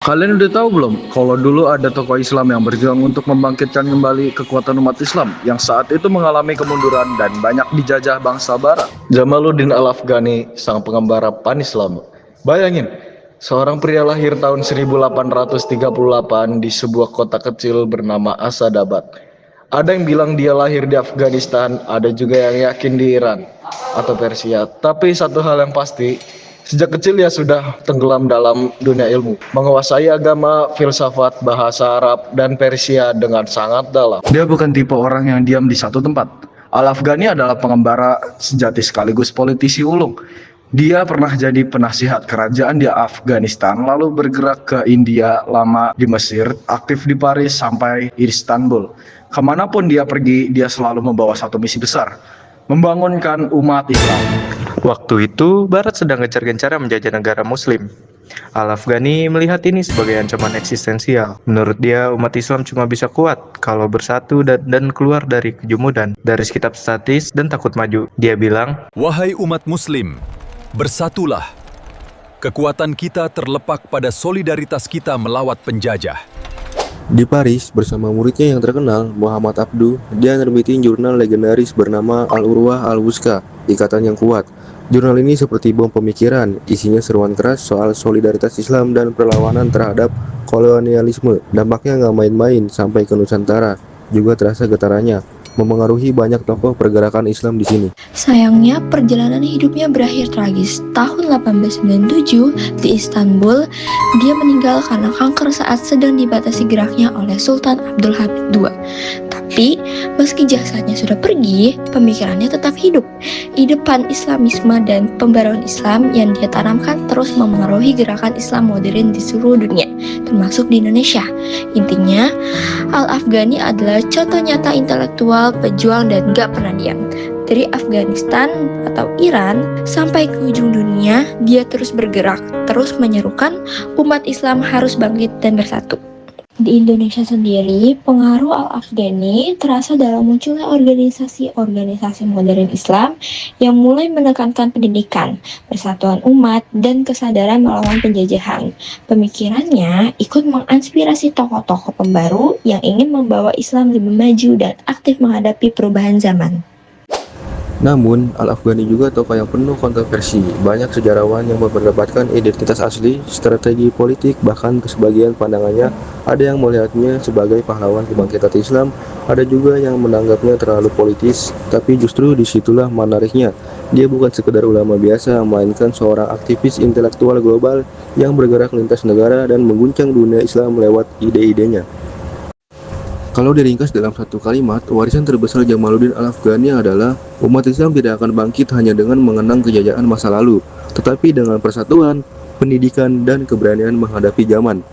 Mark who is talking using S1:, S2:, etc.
S1: Kalian udah tahu belum kalau dulu ada tokoh Islam yang berjuang untuk membangkitkan kembali kekuatan umat Islam yang saat itu mengalami kemunduran dan banyak dijajah bangsa Barat? Jamaluddin Al-Afghani, sang pengembara Pan-Islam. Bayangin, seorang pria lahir tahun 1838 di sebuah kota kecil bernama Asadabad. Ada yang bilang dia lahir di Afghanistan, ada juga yang yakin di Iran atau Persia. Tapi satu hal yang pasti, sejak kecil dia sudah tenggelam dalam dunia ilmu, menguasai agama, filsafat, bahasa Arab, dan Persia dengan sangat dalam. Dia bukan tipe orang yang diam di satu tempat. Al-Afghani adalah pengembara sejati sekaligus politisi ulung. Dia pernah jadi penasihat kerajaan di Afghanistan, lalu bergerak ke India, lama di Mesir, aktif di Paris sampai Istanbul. Kemanapun dia pergi, dia selalu membawa satu misi besar, membangunkan umat Islam.
S2: Waktu itu, Barat sedang gencar-gencarnya menjajah negara Muslim. Al-Afghani melihat ini sebagai ancaman eksistensial. Menurut dia, umat Islam cuma bisa kuat kalau bersatu dan keluar dari kejumudan, dari kitab statis dan takut maju. Dia bilang,
S3: "Wahai umat Muslim, bersatulah. Kekuatan kita terlepak pada solidaritas kita melawat penjajah."
S4: Di Paris, bersama muridnya yang terkenal, Muhammad Abduh, dia nerbitin jurnal legendaris bernama Al-Urwah Al-Wuska, Ikatan yang Kuat. Jurnal ini seperti bom pemikiran, isinya seruan keras soal solidaritas Islam dan perlawanan terhadap kolonialisme. Dampaknya nggak main-main, sampai ke Nusantara. Juga terasa getarannya, memengaruhi banyak tokoh pergerakan Islam di sini.
S5: Sayangnya, perjalanan hidupnya berakhir tragis. Tahun 1897 di Istanbul, dia meninggal karena kanker saat sedang dibatasi geraknya oleh Sultan Abdul Hamid II. Tapi, meski jasadnya sudah pergi, pemikirannya tetap hidup. Ide pan-Islamisme dan pembaruan Islam yang dia tanamkan terus memengaruhi gerakan Islam modern di seluruh dunia, termasuk di Indonesia. Intinya, Al-Afghani adalah contoh nyata intelektual, pejuang, dan gak pernah diam. Dari Afghanistan atau Iran sampai ke ujung dunia, dia terus bergerak, terus menyerukan umat Islam harus bangkit dan bersatu. Di Indonesia sendiri, pengaruh Al-Afghani terasa dalam munculnya organisasi-organisasi modern Islam yang mulai menekankan pendidikan, persatuan umat, dan kesadaran melawan penjajahan. Pemikirannya ikut menginspirasi tokoh-tokoh pembaru yang ingin membawa Islam lebih maju dan aktif menghadapi perubahan zaman.
S4: Namun, Al-Afghani juga tokoh yang penuh kontroversi. Banyak sejarawan yang memperdapatkan identitas asli, strategi politik, bahkan sebagian pandangannya ada yang melihatnya sebagai pahlawan kebangkitan Islam, ada juga yang menganggapnya terlalu politis. Tapi justru disitulah menariknya. Dia bukan sekedar ulama biasa, melainkan seorang aktivis intelektual global yang bergerak lintas negara dan mengguncang dunia Islam lewat ide-idenya. Kalau diringkas dalam satu kalimat, warisan terbesar Jamaluddin Al-Afghani adalah umat Islam tidak akan bangkit hanya dengan mengenang kejayaan masa lalu, tetapi dengan persatuan, pendidikan, dan keberanian menghadapi zaman.